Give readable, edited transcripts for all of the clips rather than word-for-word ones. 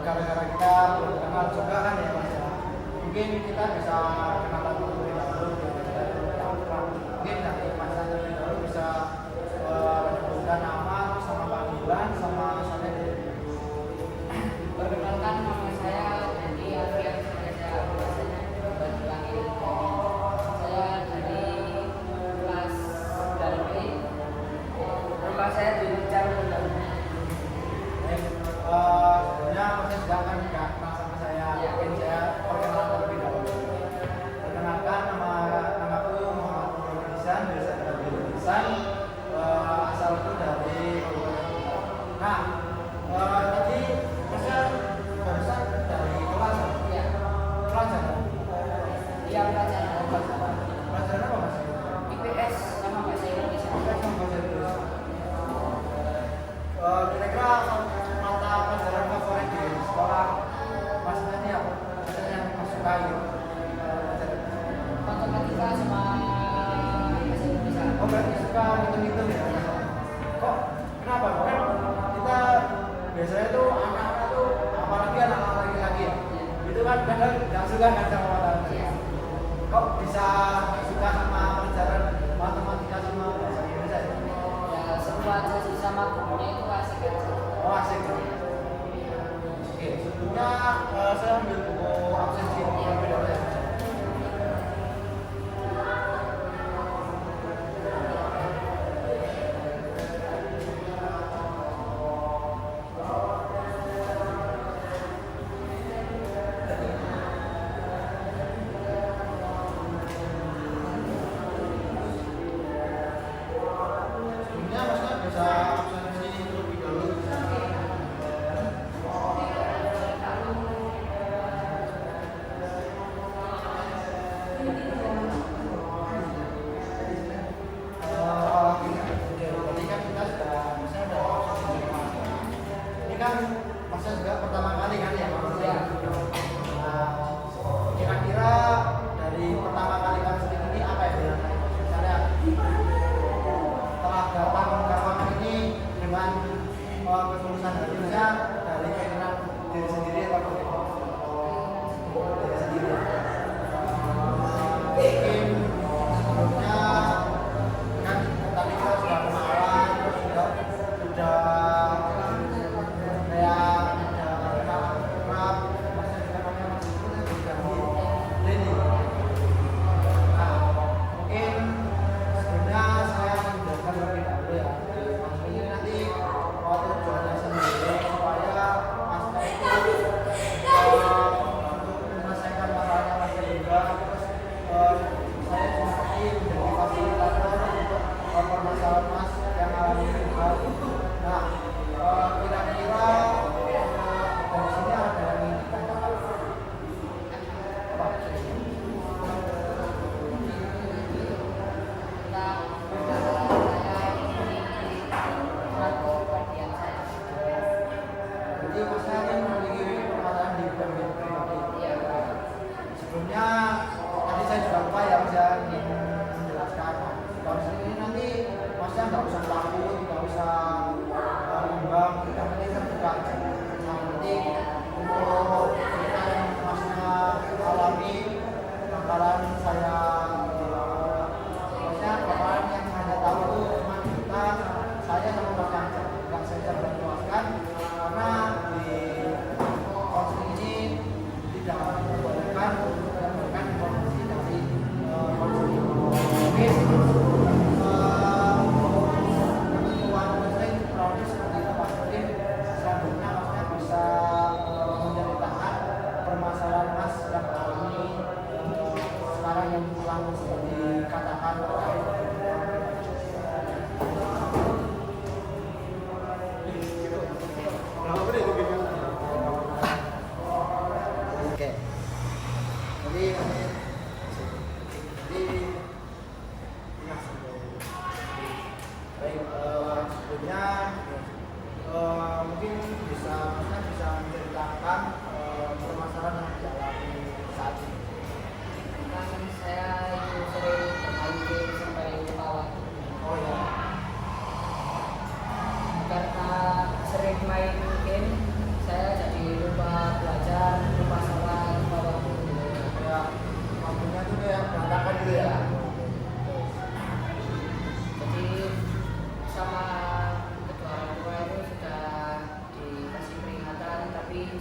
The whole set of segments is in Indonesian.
gara-gara kita belum kenal juga kan ya Mas ya. Mungkin kita bisa kenalan terlebih dahulu mungkin dari Mas terlebih dahulu bisa menyebutkan nama sama panggilan sama saya. Perkenalkan, nama saya Andi Alfian Reza, biasanya dipanggil Andi. Saya dari kelas 9B. Rumah saya di Carundang. Sebenarnya Mas juga kan nggak kenal sama saya. Ya. Mungkin saya perkenalan terlebih dahulu. Perkenalkan, namaku Muhammad Nurul Ihsan, biasa dipanggil Ihsan. Asal itu dari Kabupaten. Nah, tadi Masnya barusan dari kelas Ya, pelajaran. iya pelajaran Pelajaran apa Mas? IPS sama bahasa Indonesia. Kira-kira mata pelajaran favorit di sekolah Masnya ini apa? Maksudnya yang Mas sukai Matematika sama bahasa Indonesia. Oh berarti suka ngitung-ngitung ya? Kok kenapa? Kan kita biasanya tuh anak-anak tuh apalagi anak-anak laki-laki ya, itu kan kadang nggak suka kan sama matematika. Iya. Kok bisa suka sama pelajaran matematika sama bahasa Indonesia ya? Ya seru aja sih, sama gurunya itu asik aja. Oh asik ya? Oke, sebelumnya saya ambil buku absensi terlebih dahulu ya. Sebelumnya Masnya bisa absensi terlebih dahulu.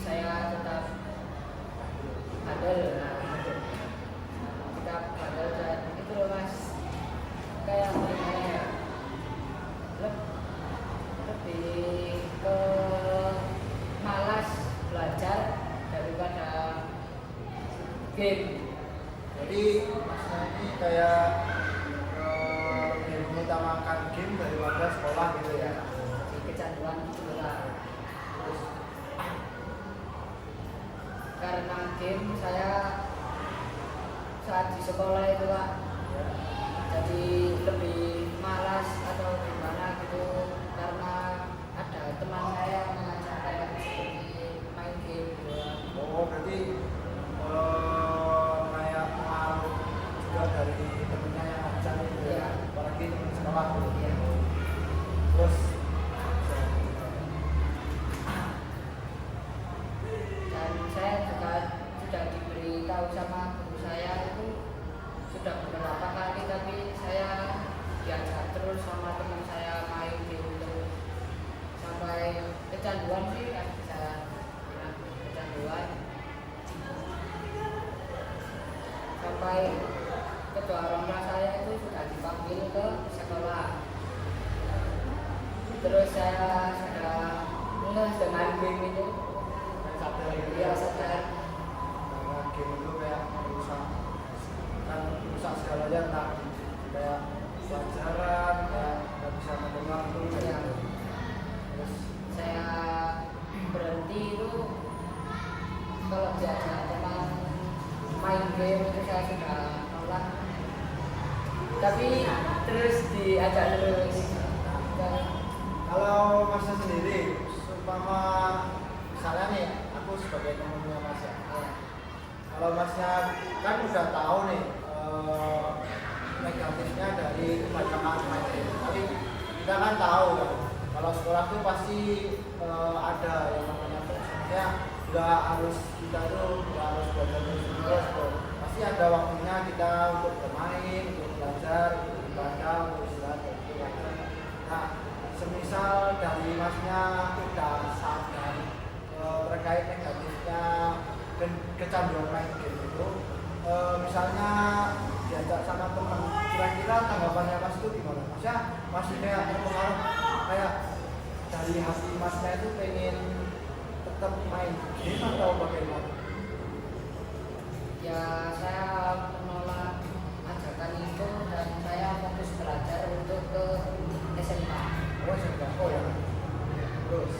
saya tetap bandel. Tetap bandel dan itu loh Mas, kayak gimana ya, lebih ke malas belajar daripada game. Jadi masnya ini kayak lebih mengutamakan game daripada sekolah gitu ya. Di kecanduan bola. Terus Karena game saya saat di sekolah itu Pak, ya, jadi lebih malas atau gimana gitu, karena ada teman saya yang mengajak saya seperti main game gitu. oh berarti kayak pengaruh juga dari temennya yang ngajak gitu ya, Iya. apalagi temen sekolah gitu. Iya. Terus Dan saya juga sudah diberitahu sama guru saya itu sudah beberapa kali, tapi saya diajak terus sama teman saya main game terus sampai kecanduan sih, kan bisa bilang kecanduan, sampai kedua orang tua saya itu sudah dipanggil ke sekolah. Terus saya sudah mulai dengan game itu, sadar gitu dia ya, sadar. karena game itu kayak merusak, kan merusak segalanya, entah kayak pelajaran, kayak nggak bisa ngatur waktu Iya. gitu. Terus Saya berhenti itu kalau diajak teman main game itu saya sudah nolak, tapi terus diajak terus. Dan kalau masnya sendiri, seumpama misalnya nih, aku sebagai temennya mas ya, kalau masnya kan udah tahu nih negatifnya dari kebanyakan main game, tapi kita kan tahu kan, kalau sekolah tuh pasti ada yang namanya prosesnya, nggak harus kita tuh nggak harus belajar terus kok, pasti ada waktunya kita untuk bermain, untuk belajar, untuk ibadah, untuk istirahat, untuk belajar. Nah, semisal dari masnya udah sadar terkait negatifnya dan kecanduan main game itu, misalnya diajak sama teman, kira-kira tanggapannya mas itu gimana? Masnya masih kayak terpengaruh, kayak dari hati masnya itu pengen tetap main game atau bagaimana? ya saya menolak ajakan itu dan saya fokus belajar untuk ke SMA. Oh sudah, oh ya. Terus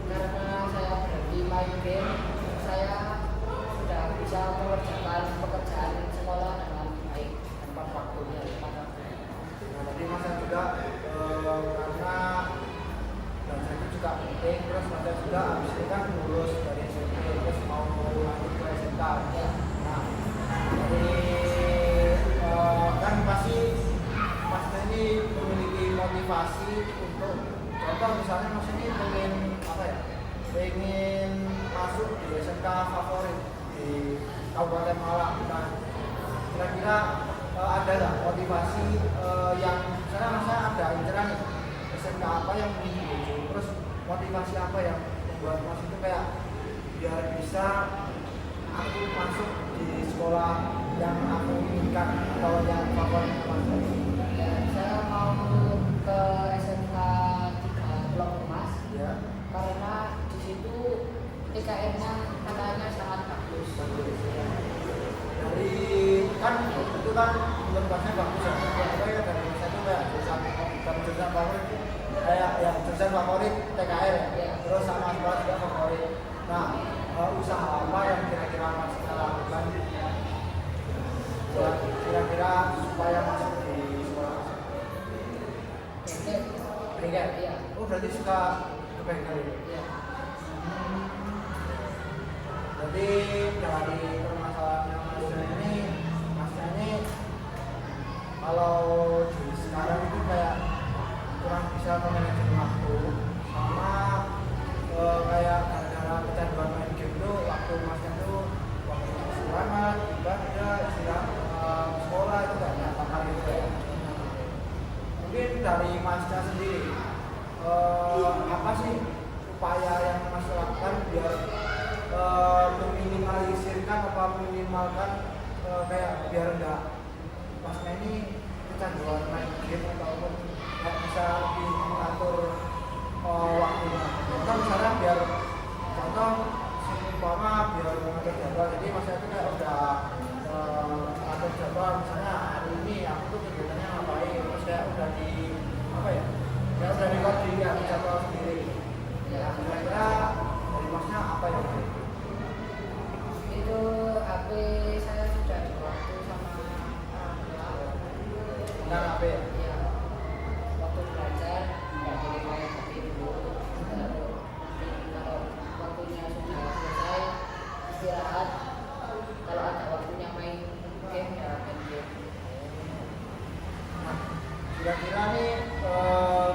Karena saya berhenti main game, saya sudah bisa mengerjakan pekerjaan sekolah dengan baik. tempat waktunya. Tepat waktu. Nah, tadi masnya juga karena belajar itu juga penting, terus masnya juga habis ini kan lulus dari SMP, terus mau lanjut ke SMK. Ya, Nah, dari kan pasti masnya ini memiliki motivasi untuk, contoh misalnya mas ini pengen apa ya, pengen masuk di SMK favorit di Kabupaten Malang. Nah, kira-kira ada nggak motivasi yang misalnya masnya ada inceran nih, SMK apa yang ingin dituju, terus motivasi apa yang membuat mas itu kayak biar bisa aku masuk di sekolah yang aku inginkan atau yang favorit mas? ya, saya mau ke SMK 3 Blok Emas Ya, karena di situ IKN-nya katanya sangat bagus. dari kan itu kan menurut masnya bagus ya, tapi dari mas itu kayak jurusan favorit, kayak ya jurusan favorit TKR ya, Ya. terus sama sekolah juga favorit. Nah, usaha apa yang kira-kira mas lakukan buat kira-kira supaya masuk di sekolah mas? Bengkel. Bengkel? Iya. Oh berarti suka ke bengkel itu? Iya. Jadi dari permasalahannya masnya ini kalau di sekarang itu kayak kurang bisa manajemen waktu, sama kayak gara-gara kecanduan main game itu waktu masnya itu waktu istirahat, ibadah, istirahat sekolah itu gak nyata kali itu ya. Mungkin dari masnya sendiri apa meminimalkan kayak biar enggak masnya ini kecanduan main game ataupun nggak bisa lebih mengatur waktunya. Contoh misalnya biar contoh umpama biar mengatur jadwal, jadi masnya itu kayak udah mengatur jadwal, misalnya hari ini aku tuh kegiatannya ngapain, terus kayak udah di apa ya, kayak udah di jadwal sendiri. Ya kira-kira dari masnya apa ya? Itu HP saya sudah di waktu sama orang tua. Tentang HP ya? Iya. Waktu belajar nggak boleh main HP dulu. Kalau waktunya sudah selesai istirahat. Kalau ada waktunya main game ya main game. Nah, kira-kira nih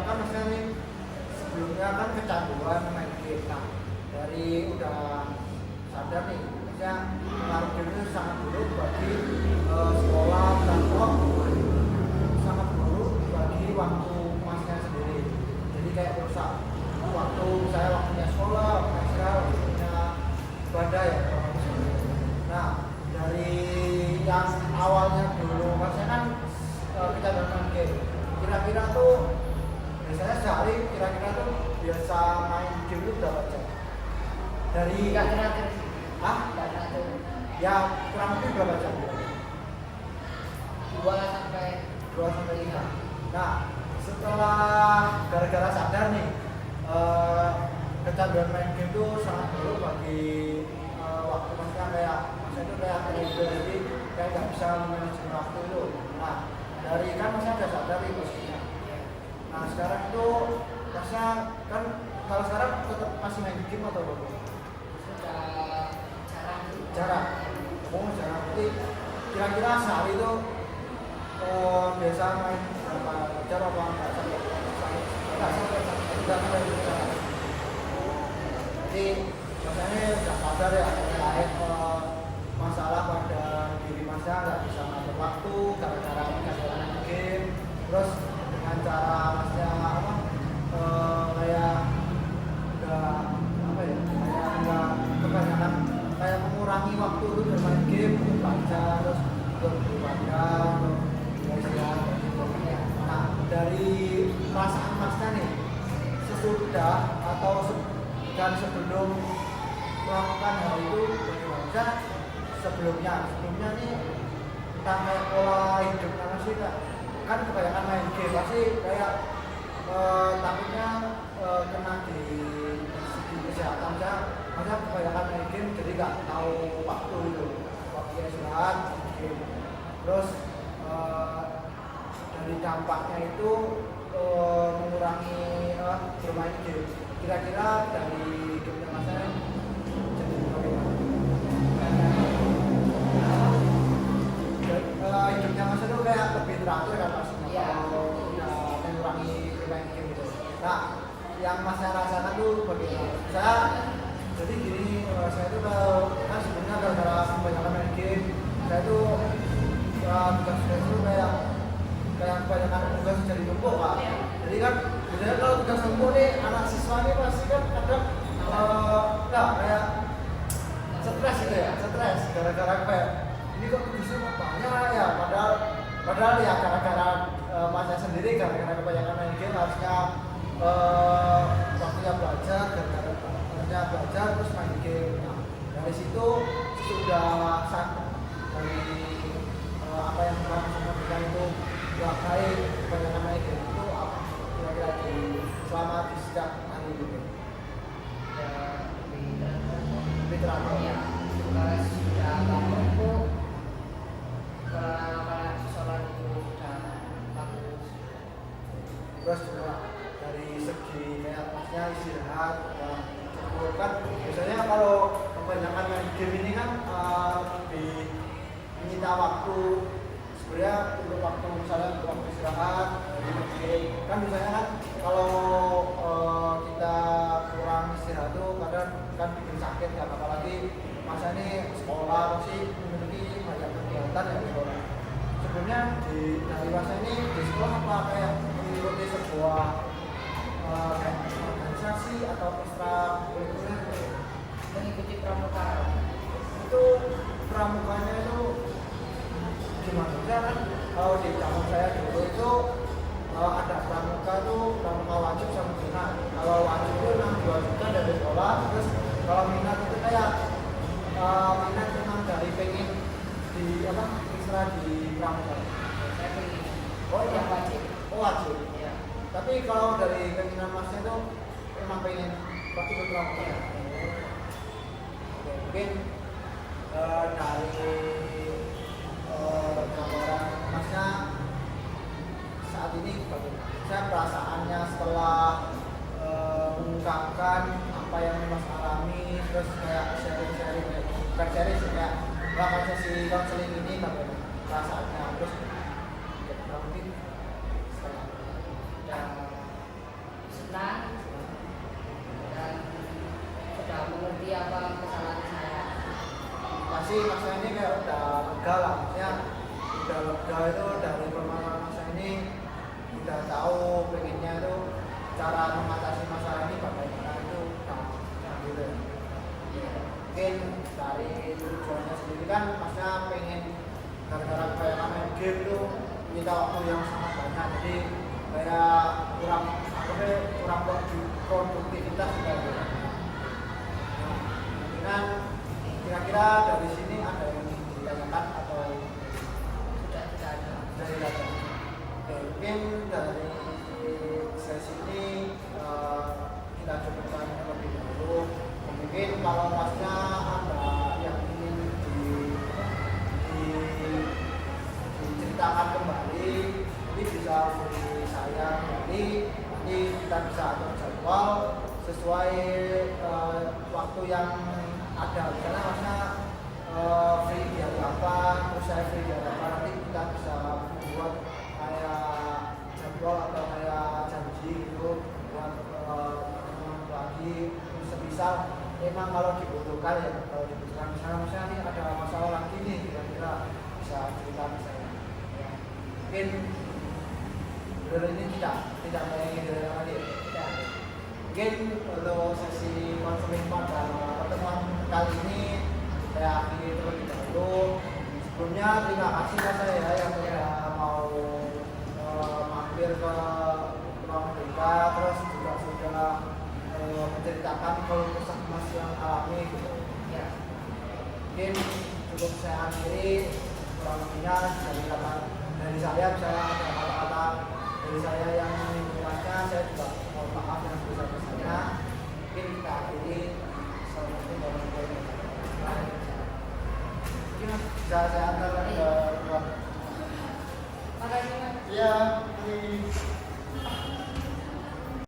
kan maksudnya nih sebelumnya kan kecanduan main game. Nah, dari udah sadar nih, maksudnya pengaruh game itu sangat buruk bagi sekolah dan sangat buruk bagi waktu masnya sendiri. Jadi kayak rusak waktu saya, waktunya sekolah, waktunya istirahat, waktunya ibadah ya. Nah, dari yang awalnya dulu masnya kan kecanduan main game. Kira-kira tuh biasanya sehari kira-kira tuh biasa main game itu berapa jam? Dari Nggak teratur. ah Nggak teratur. ya kurang lebih berapa jam? 2 sampai 2 sampai 5. Nah, setelah gara-gara sadar nih kecanduan main game itu sangat buruk bagi waktu masnya, kayak masnya itu kayak terlalu, jadi kayak nggak bisa manajemen waktu itu. Nah, dari kan masnya udah sadar nih posisinya. Nah, sekarang itu masnya kan kalau sekarang tetap masih main game atau apa? sudah jarang. Jarang. Oh, jarang. Jadi kira-kira sehari itu biasa main berapa jam apa enggak sampai jadi masanya udah sadar ya terkait masalah pada diri masnya, nggak bisa ngatur waktu gara-gara kecanduan game, terus dengan cara masnya apa kayak udah apa ya, kayak nggak kebanyakan kayak mengurangi waktu itu bermain game untuk belajar, terus untuk beribadah, untuk istirahat. Nah, dari perasaan masnya nih sesudah atau dan sebelum melakukan hal itu bagaimana? Sebelumnya nih tentang kayak pola hidup mana sih kak? Kan kebanyakan main game pasti kayak takutnya kena di segi kesehatan ya. Masa kebanyakan main game jadi nggak tahu waktu itu, waktu istirahat game. Terus dari dampaknya itu mengurangi bermain game. Kira-kira dari game masanya jadi bagaimana? Hidupnya masa itu kayak lebih teratur kan pastinya kalau mengurangi bermain game itu. Nah, yang masnya rasakan tuh bagaimana? Saya jadi gini, saya itu kan sebenarnya gara-gara kebanyakan main game, saya itu tugas-tugas itu kayak kebanyakan tugas jadi numpuk pak. Jadi kan biasanya kalau tugas numpuk nih anak siswa nih pasti kan ada kayak stres gitu ya, stres gara-gara kayak ini kok tugasnya banyak ya, padahal ya gara-gara masnya sendiri, gara-gara kebanyakan main game harusnya waktunya belajar, gara-gara belajar terus main game. Nah, dari situ sudah sadar dari apa yang Tuhan sampaikan itu buat baik kebanyakan main game itu apa kira-kira selama di sejak hari itu Ya lebih teratur ya. Kalau sudah bangun tuh kalau sholat itu sudah bagus. terus juga dari segi kayak maksudnya istirahat cukup kan biasanya kalau kebanyakan main game ini kan lebih menyita waktu sebenarnya untuk waktu misalnya untuk waktu istirahat dari main game kan biasanya kan kalau kita kurang istirahat tuh kadang kan bikin sakit kan, apalagi masa ini sekolah pasti memiliki banyak kegiatan ya di sekolah. Sebelumnya dari masa ini di sekolah apa kayak mengikuti sebuah kayak organisasi atau ekstrakurikuler Mengikuti pramuka. itu pramukanya saya dulu itu ada pramuka wajib sama minat. Kalau wajib itu 62 juta dari sekolah, terus kalau minat itu kayak minat memang dari pengen di ekstra di pramuka. Saya pengen. Oh iya, Yang wajib. oh wajib. Ya. Tapi kalau dari keinginan masnya itu emang pengen waktu ke pramuka. Iya. Oke, mungkin dari gambaran masnya saat ini bagaimana? Saya perasaannya setelah mengungkapkan apa yang mas alami, terus kayak sharing-sharing, bukan sharing sih, kayak melakukan sesi konseling ini bagaimana perasaannya? Terus mungkin setelah Dan senang dan sudah mengerti apa kesalahan saya. masih masa ini kayak udah lega lah, maksudnya udah lega itu dari pengalaman masa ini udah tahu pengennya itu cara mengatasi masalah ini bagaimana itu gitu. Mungkin dari tujuannya sendiri kan maksudnya pengen gara-gara kayak main game itu kita waktu yang sangat banyak, jadi kayak kurang produktivitas gitu. Nah, kira-kira dari sini ada yang ditanyakan atau Sudah tidak ada. dari data? Oke, mungkin dari sesi ini kita cukupkan terlebih dahulu. Mungkin kalau masnya ada yang ingin diceritakan kembali, ini bisa hubungi saya nanti kita bisa atur jadwal sesuai waktu yang ada. Misalnya masnya free di hari apa, terus saya free di hari apa, nanti kita bisa membuat kayak jadwal atau kayak janji gitu buat pertemuan lagi. Semisal memang kalau dibutuhkan ya, kalau dibutuhkan misalnya ini ada masalah lagi nih, kira-kira bisa cerita misalnya. Ya. Mungkin ini tidak ingin dari lagi. Tidak. Mungkin untuk sesi konseling pada pertemuan kali ini saya akhiri terlebih dahulu. Sebelumnya terima kasih mas saya yang sudah mau mampir ke ruang berita, terus juga sudah menceritakan kalau kesah mas yang alami gitu. Ya. Mungkin cukup saya akhiri, kurang lebihnya dari saya, misalnya ada kata-kata dari saya yang menjelaskan, saya juga